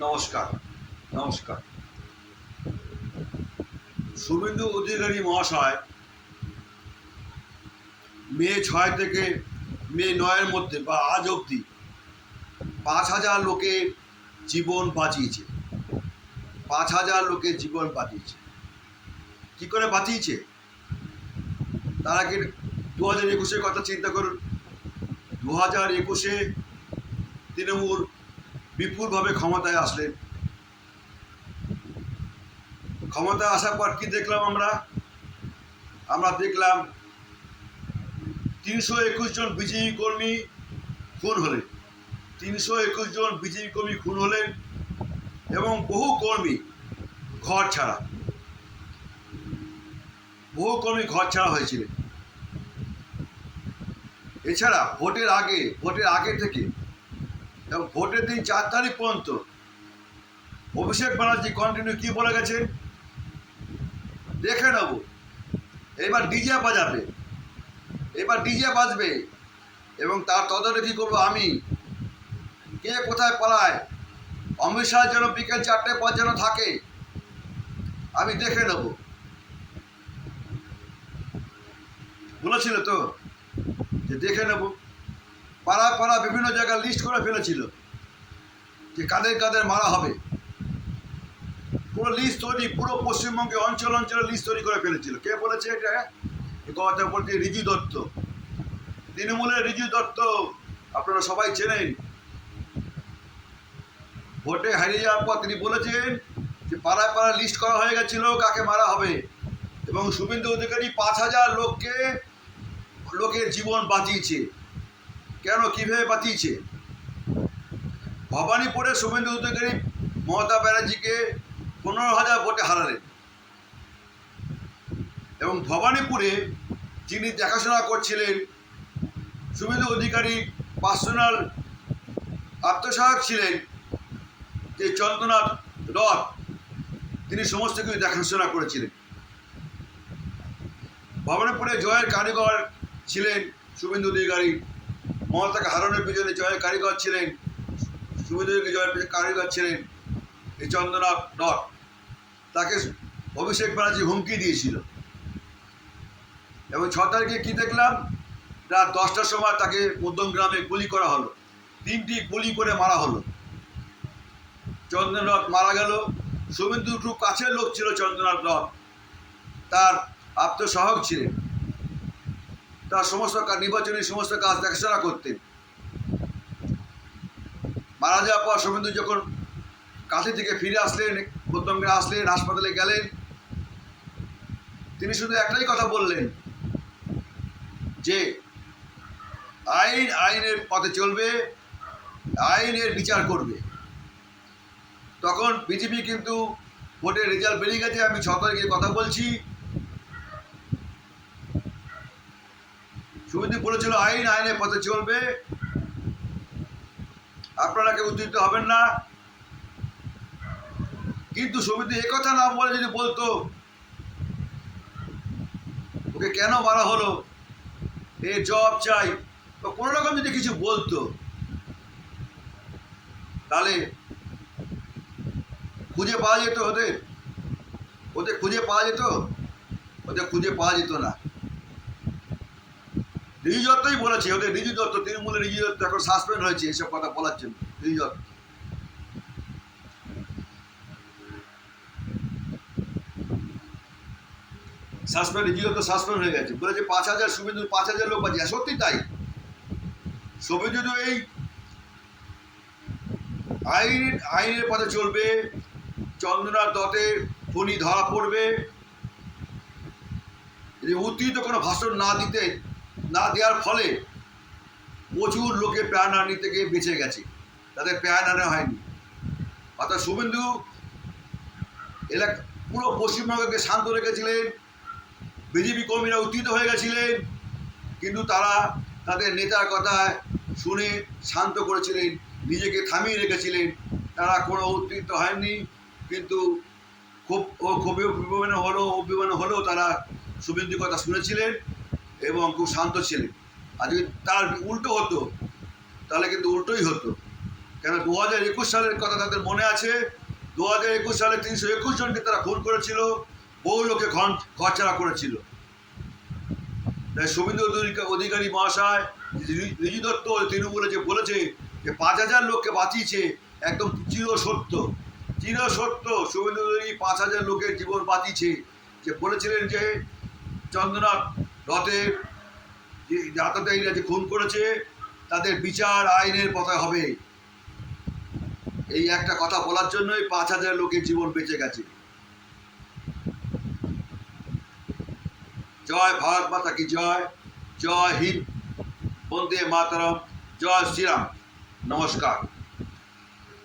নমস্কার। নমস্কার। শুভেন্দু অধিকারী মহাশয় মে ৬ থেকে মে ৯-এর মধ্যে বা আজ অবধি ৫,০০০ লোকের জীবন বাঁচিয়েছে। ৫,০০০ লোকের জীবন বাঁচিয়েছে। কী করে বাঁচিয়েছে? তার আগে ২০২১-এর কথা চিন্তা করুন। ২০২১-এ তৃণমূল বিপুলভাবে ক্ষমতায় আসলেন। ক্ষমতায় আসার পর কী দেখলাম আমরা দেখলাম ৩২১ জন বিজেপি কর্মী খুন হলেন। ৩২১ জন বিজেপি কর্মী খুন হলেন এবং বহু কর্মী ঘর ছাড়া হয়েছিলেন। এছাড়া ভোটের আগে থেকে এবং ভোটের দিন ৪ তারিখ পর্যন্ত অভিষেক ব্যানার্জি কন্টিনিউ কী বলে গেছেন? দেখে নেব, এবার ডিজে বাজবে এবং তার তদারকি করবো আমি। কে কোথায় পালায়, অমিত শাহ যেন বিকেল ৪টের পর যেন থাকে, আমি দেখে নেব বলেছিল তো, যে দেখে নেব। পাড়া বিভিন্ন জায়গায় লিস্ট করে ফেলেছিল যে কাদের মারা হবে। পুরো লিস্ট তৈরি, পুরো পশ্চিমবঙ্গে অঞ্চলে লিস্ট তৈরি করে ফেলেছিল। কে বলেছে এটা? এ কথা বলতে রিজু দত্ত, তৃণমূলের রিজু দত্ত, আপনারা সবাই চেনেন। ভোটে হারিয়ে যাওয়ার পর তিনি বলেছেন যে পাড়ায় লিস্ট করা হয়ে গেছিল কাকে মারা হবে, এবং শুভেন্দু অধিকারী ৫,০০০ লোকের জীবন বাঁচিয়েছে। কেন, কীভাবে বাঁচিয়েছে? ভবানীপুরে শুভেন্দু অধিকারী মমতা ব্যানার্জিকে ১৫,০০০ ভোটে হারালেন এবং ভবানীপুরে যিনি দেখাশোনা করছিলেন শুভেন্দু অধিকারী পার্সোনাল আত্মসহায়ক ছিলেন, যে চন্দ্রনাথ রথ, তিনি সমস্ত কিছু দেখাশোনা করেছিলেন। ভবানীপুরে জয়ের কারিগর ছিলেন শুভেন্দু অধিকারী। মমতাকে হারানোর পিছনে জয়ের কারিগর ছিলেন শুভেন্দু অধিকারী, জয়ের পিছনে কারিগর ছিলেন এই চন্দ্রনাথ রথ। তাকে অভিষেক ব্যানার্জি হুমকি দিয়েছিল এবং ৬ তারিখে কী দেখলাম? রাত ১০টার সময় তাকে মধ্যমগ্রামে গুলি করা হলো। ৩টি গুলি করে মারা হলো। চন্দ্রনাথ মারা গেল। শুভেন্দু খুব কাছের লোক ছিল চন্দ্রনাথ রথ, তার আত্মসহায়ক ছিলেন, তার সমস্ত নির্বাচনী সমস্ত কাজ দেখাশোনা করতেন। মারা যাওয়ার পর শুভেন্দু যখন কাছে থেকে ফিরে আসলেন, মধ্যমগ্রামে আসলেন, হাসপাতালে গেলেন, তিনি শুধু একটাই কথা বললেন যে আইনের পথে চলবে, আইনের বিচার করবে। তখন বিজেপি কিন্তু ভোটের রেজাল্ট বেরিয়ে গেছে, আমি ৬ তারিখে কথা বলছি। শুভেন্দু বলেছিল আইনের পথে চলবে, আপনারা কেউ উত্তেজিত হবেন না। কিন্তু শুভেন্দু একথা না বলে যদি বলতো ওকে কেন মারা হলো, এর জবাব চাই, বা কোনো রকম যদি কিছু বলতো, তাহলে খুঁজে পাওয়া যেত ওদের খুঁজে পাওয়া যেত না। রিজু দত্তই বলেছে, রিজু দত্ত, তৃণমূলের রিজু দত্ত এখন সাসপেন্ড হয়েছে এসব কথা বলার জন্য। রিজু দত্ত সাসপেন্ড হয়ে গেছে, বলেছে ৫,০০০ শুভেন্দু ৫,০০০ লোক বাঁচিয়ে। সত্যি তাই। শুভেন্দু এই আইনের পথে চলবে, চন্দ্রনাথ দত্তের খুনি ধরা পড়বে, যদি উত্তেজিত কোনো ভাষণ না দেওয়ার ফলে প্রচুর লোকে প্রাণহানি থেকে বেঁচে গেছে, তাদের প্রাণহানি হয়নি। অর্থাৎ শুভেন্দু পুরো পশ্চিমবঙ্গকে শান্ত রেখেছিলেন। বিজেপি কর্মীরা উত্তেজিত হয়ে গেছিলেন, কিন্তু তারা তাদের নেতার কথা শুনে শান্ত করেছিলেন, নিজেকে থামিয়ে রেখেছিলেন। তারা কোনো উত্তেজিত হয়নি, কিন্তু খুবই অভিমানে হলেও তারা শুভেন্দুর কথা শুনেছিলেন এবং খুব শান্ত ছিলেন। আর যদি তার উল্টো হতো তাহলে কিন্তু উল্টোই হতো। কেন 2021 সালের কথা তাদের মনে আছে। 2021 সালে 321 জনকে তারা খুন করেছিল, বহু লোকে ঘরছাড়া করেছিল। তাই শুভেন্দু অধিকারী মহাশয়, ঋজু দত্ত তৃণমূলে যে বলেছে যে 5,000 লোককে বাঁচিয়েছে, একদম চিরসত্য। শুভেন্দু অধিকারী 5,000 লোকের জীবন বাঁচিয়েছে। যে বলেছিলেন যে চন্দ্রনাথ রথের যে যাতায়াতীরা যে খুন করেছে তাদের বিচার আইনের পথে হবে, এই একটা কথা বলার জন্যই 5,000 লোকের জীবন বেঁচে গেছে। জয় ভারত মাতা কি জয়, জয় হিন্দ, বন্দে মাতরম, জয় শ্রীরাম, নমস্কার।